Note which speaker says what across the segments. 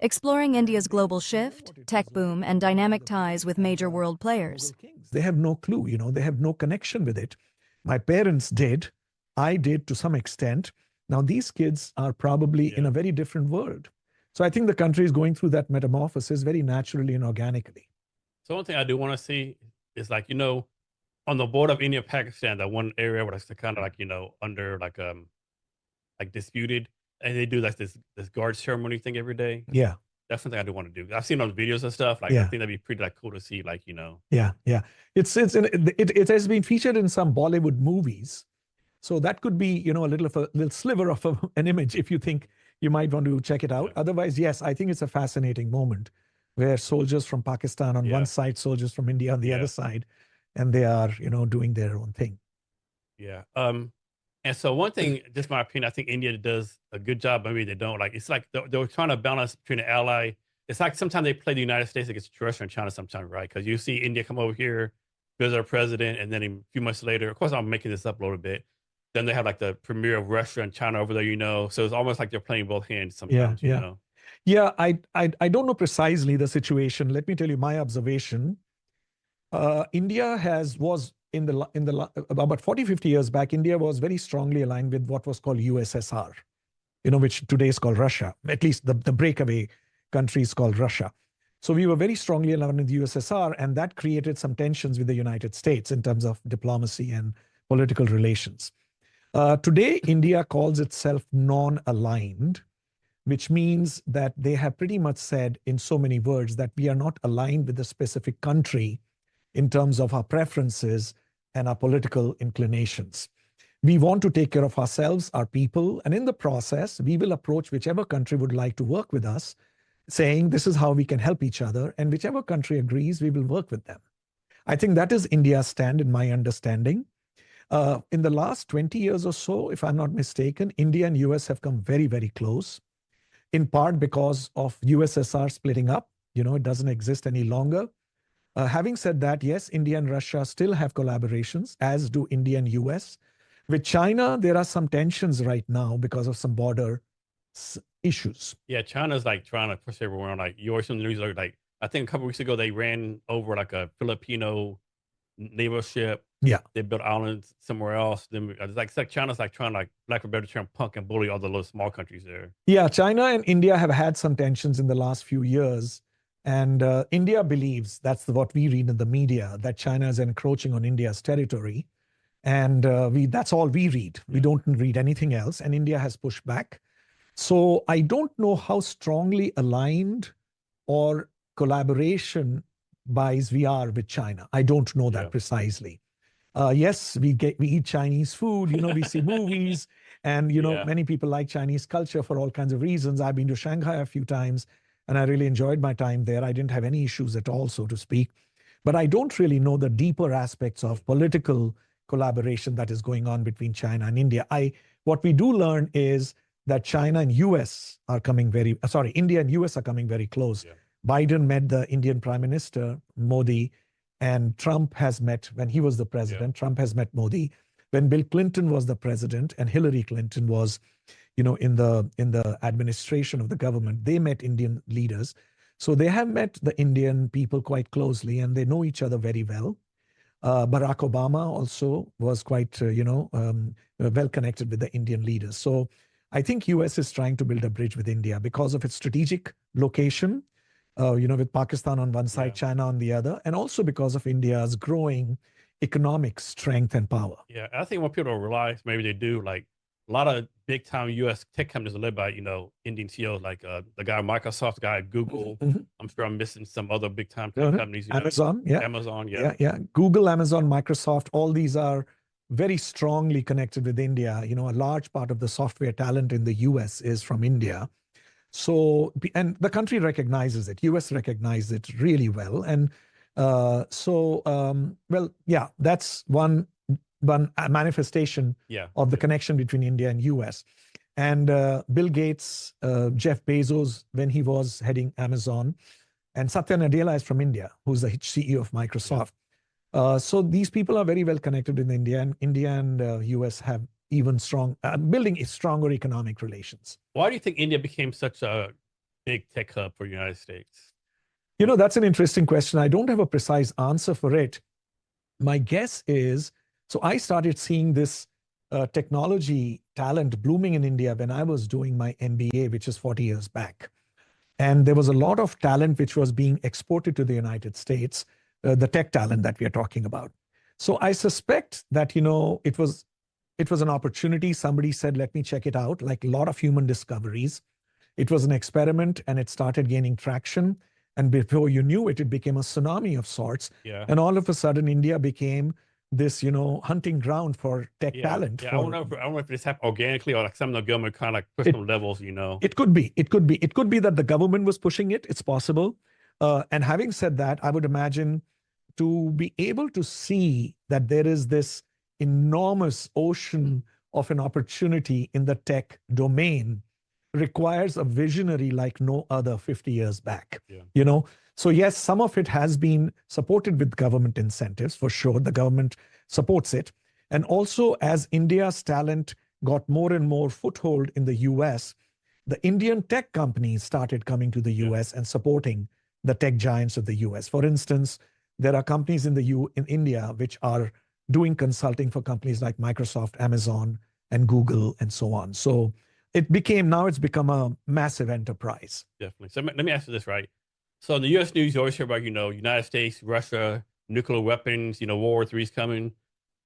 Speaker 1: exploring India's global shift, tech boom, and dynamic ties with major world players.
Speaker 2: They have no clue, they have no connection with it. My parents did. I did to some extent. Now, these kids are probably in a very different world. So I think the country is going through that metamorphosis very naturally and organically.
Speaker 3: So one thing I do want to see is like, on the border of India and Pakistan, that one area where it's kind of like, under like disputed, and they do like this guard ceremony thing every day.
Speaker 2: Yeah.
Speaker 3: That's something I do want to do. I've seen those videos and stuff. Like, I think that'd be pretty like cool to see, like,
Speaker 2: Yeah. It has been featured in some Bollywood movies. So that could be, a little sliver of an image if you think you might want to check it out.
Speaker 3: Yeah.
Speaker 2: Otherwise, yes, I think it's a fascinating moment where soldiers from Pakistan on one side, soldiers from India on the other side, and they are, doing their own thing.
Speaker 3: Yeah. And so one thing, just my opinion, I think India does a good job. Maybe they don't. Like, it's like they're trying to balance between an ally. It's like sometimes they play the United States against Russia and China sometimes, right? Because you see India come over here, visit our president, and then a few months later, of course, I'm making this up a little bit. Then they have like the premier of Russia and China over there, So it's almost like they're playing both hands sometimes,
Speaker 2: Yeah, I don't know precisely the situation. Let me tell you my observation. India was in the about 40, 50 years back, India was very strongly aligned with what was called USSR, which today is called Russia. At least the breakaway country is called Russia. So we were very strongly aligned with the USSR, and that created some tensions with the United States in terms of diplomacy and political relations. Today, India calls itself non-aligned, which means that they have pretty much said in so many words that we are not aligned with a specific country in terms of our preferences and our political inclinations. We want to take care of ourselves, our people, and in the process, we will approach whichever country would like to work with us, saying this is how we can help each other, and whichever country agrees, we will work with them. I think that is India's stand in my understanding. In the last 20 years or so, if I'm not mistaken, India and US have come very, very close, in part because of USSR splitting up. It doesn't exist any longer. Having said that, yes, India and Russia still have collaborations, as do India and US. With China, there are some tensions right now because of some border issues.
Speaker 3: Yeah, China's like trying to push everyone. Like, you always see in the news, like, I think a couple weeks ago, they ran over like a Filipino naval ship.
Speaker 2: Yeah.
Speaker 3: They built islands somewhere else. Then it's like China's like trying to, like, lack of a better term, punk and bully all the little small countries there.
Speaker 2: Yeah, China and India have had some tensions in the last few years. And India believes, that's what we read in the media, that China is encroaching on India's territory. And that's all we read. We don't read anything else. And India has pushed back. So I don't know how strongly aligned or collaboration-wise we are with China. I don't know that precisely. Yes, we eat Chinese food, we see movies, and, many people like Chinese culture for all kinds of reasons. I've been to Shanghai a few times, and I really enjoyed my time there. I didn't have any issues at all, so to speak. But I don't really know the deeper aspects of political collaboration that is going on between China and India. What we do learn is that China and US are coming India and US are coming very close.
Speaker 3: Yeah.
Speaker 2: Biden met the Indian Prime Minister, Modi, and Trump has met, when he was the president, Trump has met Modi. When Bill Clinton was the president and Hillary Clinton was, in the administration of the government, they met Indian leaders. So they have met the Indian people quite closely, and they know each other very well. Barack Obama also was quite, well connected with the Indian leaders. So I think US is trying to build a bridge with India because of its strategic location, with Pakistan on one side, China on the other, and also because of India's growing economic strength and power.
Speaker 3: Yeah, I think when people realize, maybe they do, like, a lot of big time US tech companies are led by, Indian CEOs, like the guy at Microsoft, the guy at Google. I'm sure I'm missing some other big time tech companies.
Speaker 2: Amazon,
Speaker 3: Amazon,
Speaker 2: Google, Amazon, Microsoft, all these are very strongly connected with India. A large part of the software talent in the US is from India. So, and the country recognizes it. US recognizes it really well. And that's one manifestation of the connection between India and US. And Bill Gates, Jeff Bezos, when he was heading Amazon, and Satya Nadella is from India, who's the CEO of Microsoft. So these people are very well connected in India, and India and US have even building stronger economic relations.
Speaker 3: Why do you think India became such a big tech hub for the United States?
Speaker 2: You know, that's an interesting question. I don't have a precise answer for it. My guess is, so I started seeing this technology talent blooming in India when I was doing my MBA, which is 40 years back. And there was a lot of talent which was being exported to the United States, the tech talent that we are talking about. So I suspect that, you know, it was an opportunity. Somebody said, let me check it out, like a lot of human discoveries. It was an experiment and it started gaining traction. And before you knew it, it became a tsunami of sorts.
Speaker 3: Yeah.
Speaker 2: And all of a sudden, India became this, you know, hunting ground for tech talent.
Speaker 3: Yeah, I don't know if this happened organically or like some of the government kind of like push them levels, you know.
Speaker 2: It could be. It could be. It could be that the government was pushing it. It's possible. And having said that, I would imagine to be able to see that there is this enormous ocean of an opportunity in the tech domain requires a visionary like no other 50 years back.
Speaker 3: Yeah.
Speaker 2: You know, so yes, some of it has been supported with government incentives, for sure. The government supports it. And also, as India's talent got more and more foothold in the US, the Indian tech companies started coming to the US and supporting the tech giants of the US. For instance, there are companies in India which are doing consulting for companies like Microsoft, Amazon, and Google, and so on. So it's become a massive enterprise.
Speaker 3: Definitely. So let me ask you this, right? So in the U.S. news, you always hear about, you know, United States, Russia, nuclear weapons, you know, World War III is coming.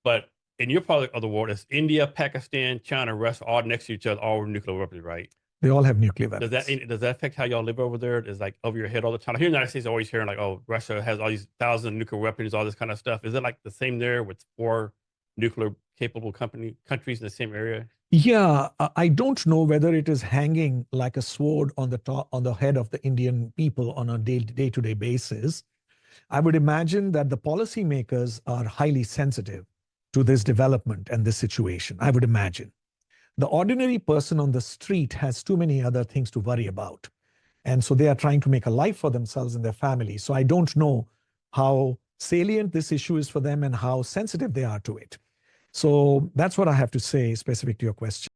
Speaker 3: But in your part of the world, it's India, Pakistan, China, Russia, all next to each other, all nuclear weapons, right?
Speaker 2: They all have nuclear weapons.
Speaker 3: Does that affect how y'all live over there? Is like over your head all the time? Here in the United States, always hearing like, oh, Russia has all these 1,000 nuclear weapons, all this kind of stuff. Is it like the same there with 4 nuclear capable countries in the same area?
Speaker 2: Yeah, I don't know whether it is hanging like a sword on the head of the Indian people on a day-to-day basis. I would imagine that the policymakers are highly sensitive to this development and this situation. I would imagine. The ordinary person on the street has too many other things to worry about. And so they are trying to make a life for themselves and their family. So I don't know how salient this issue is for them and how sensitive they are to it. So that's what I have to say specific to your question.